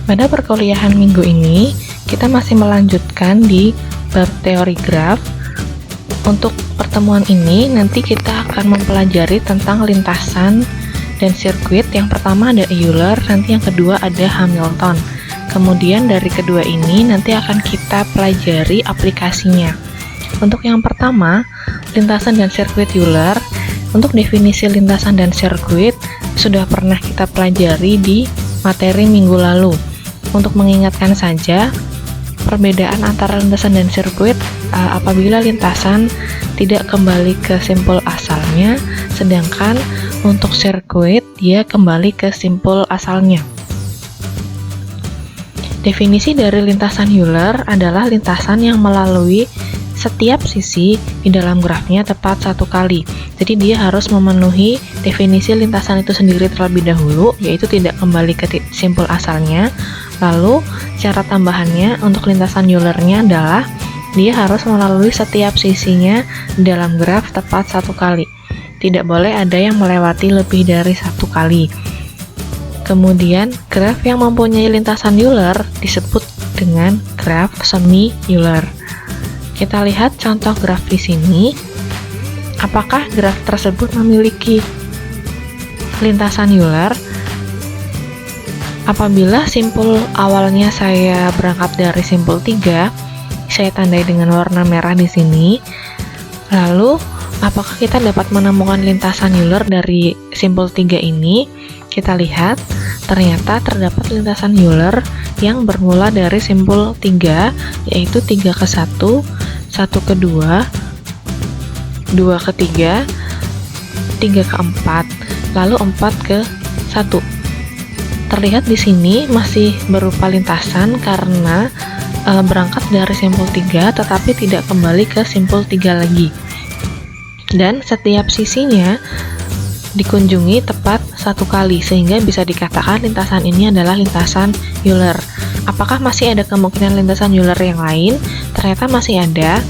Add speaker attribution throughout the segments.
Speaker 1: Pada perkuliahan minggu ini, kita masih melanjutkan di bab teori graf. Untuk pertemuan ini, nanti kita akan mempelajari tentang lintasan dan sirkuit. Yang pertama ada Euler, nanti yang kedua ada Hamilton. Kemudian dari kedua ini, nanti akan kita pelajari aplikasinya. Untuk yang pertama, lintasan dan sirkuit Euler. Untuk definisi lintasan dan sirkuit, sudah pernah kita pelajari di materi minggu lalu. Untuk mengingatkan saja, perbedaan antara lintasan dan sirkuit apabila lintasan tidak kembali ke simpul asalnya, sedangkan untuk sirkuit dia kembali ke simpul asalnya. Definisi dari lintasan Euler adalah lintasan yang melalui setiap sisi di dalam grafnya tepat satu kali. Jadi dia harus memenuhi definisi lintasan itu sendiri terlebih dahulu, yaitu tidak kembali ke simpul asalnya. Lalu cara tambahannya untuk lintasan Euler-nya adalah dia harus melalui setiap sisinya di dalam graf tepat satu kali. Tidak boleh ada yang melewati lebih dari satu kali. Kemudian graf yang mempunyai lintasan Euler disebut dengan graf semi Euler. Kita lihat contoh graf di sini. Apakah graf tersebut memiliki lintasan Euler? Apabila simpul awalnya saya berangkat dari simpul 3, saya tandai dengan warna merah di sini. Lalu, apakah kita dapat menemukan lintasan Euler dari simpul 3 ini? Kita lihat, ternyata terdapat lintasan Euler yang bermula dari simpul 3, yaitu 3 ke 1, 1 ke 2, 2 ke 3, 3 ke 4, lalu 4 ke 1. Terlihat di sini masih berupa lintasan karena berangkat dari simpul 3 tetapi tidak kembali ke simpul 3 lagi. Dan setiap sisinya dikunjungi tepat satu kali sehingga bisa dikatakan lintasan ini adalah lintasan Euler. Apakah masih ada kemungkinan lintasan Euler yang lain? Ternyata masih ada.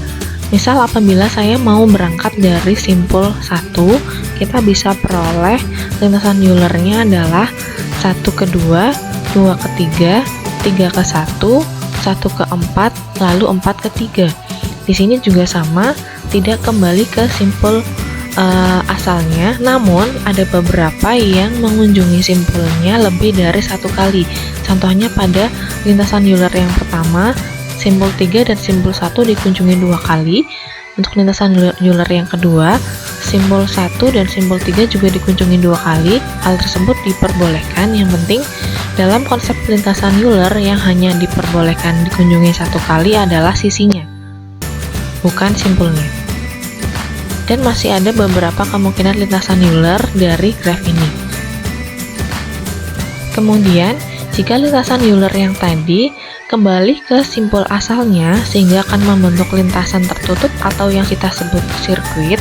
Speaker 1: Misal apabila saya mau berangkat dari simpul 1, kita bisa peroleh lintasan Euler-nya adalah 1 ke 2, 2 ke 3, 3 ke 1, 1 ke 4, lalu 4 ke 3. Di sini juga sama, tidak kembali ke simpul asalnya, namun ada beberapa yang mengunjungi simpulnya lebih dari satu kali. Contohnya pada lintasan Euler yang pertama, simpul 3 dan simpul 1 dikunjungi 2 kali. Untuk lintasan Euler yang kedua, simpul 1 dan simpul 3 juga dikunjungi 2 kali. Hal tersebut diperbolehkan, yang penting dalam konsep lintasan Euler yang hanya diperbolehkan dikunjungi satu kali adalah sisinya, bukan simpulnya. Dan masih ada beberapa kemungkinan lintasan Euler dari graf ini. Kemudian, jika lintasan Euler yang tadi kembali ke simpul asalnya sehingga akan membentuk lintasan tertutup atau yang kita sebut sirkuit,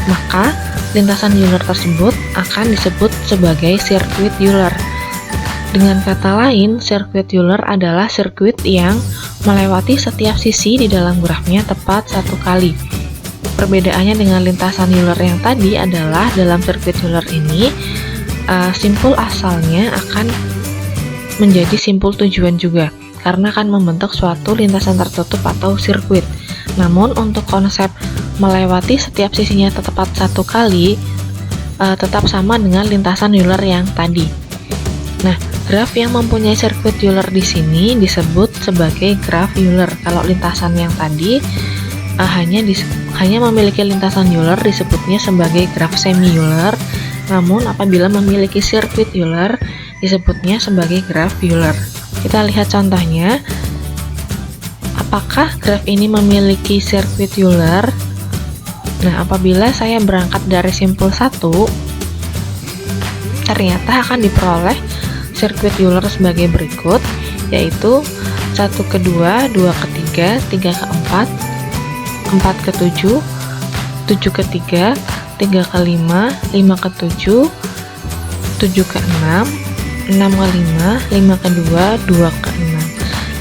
Speaker 1: maka lintasan Euler tersebut akan disebut sebagai sirkuit Euler. Dengan kata lain, sirkuit Euler adalah sirkuit yang melewati setiap sisi di dalam grafnya tepat satu kali. Perbedaannya dengan lintasan Euler yang tadi adalah dalam sirkuit Euler ini, simpul asalnya akan menjadi simpul tujuan juga, karena akan membentuk suatu lintasan tertutup atau sirkuit. Namun untuk konsep melewati setiap sisinya tepat satu kali, tetap sama dengan lintasan Euler yang tadi. Nah, graf yang mempunyai sirkuit Euler di sini disebut sebagai graf Euler. Kalau lintasan yang tadi hanya memiliki lintasan Euler disebutnya sebagai graf semi Euler. Namun apabila memiliki sirkuit Euler disebutnya sebagai graf Euler. Kita lihat contohnya. Apakah graf ini memiliki sirkuit Euler? Nah, apabila saya berangkat dari simpul 1, ternyata akan diperoleh sirkuit Euler sebagai berikut, yaitu 1 ke 2, 2 ke 3, 3 ke 4, 4 ke 7, 7 ke 3, 3 ke 5, 5 ke 7, 7 ke 6, 6 ke 5, 5 ke 2, 2 ke 6.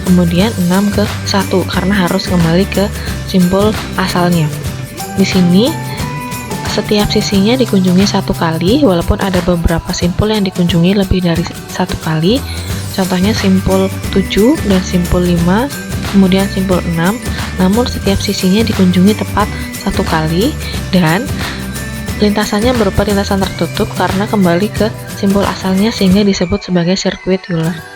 Speaker 1: Kemudian 6 ke 1 karena harus kembali ke simpul asalnya. Di sini setiap sisinya dikunjungi satu kali, walaupun ada beberapa simpul yang dikunjungi lebih dari satu kali. Contohnya simpul 7 dan simpul 5, kemudian simpul 6, namun setiap sisinya dikunjungi tepat satu kali dan lintasannya berupa lintasan tertutup karena kembali ke simbol asalnya sehingga disebut sebagai sirkuit Euler.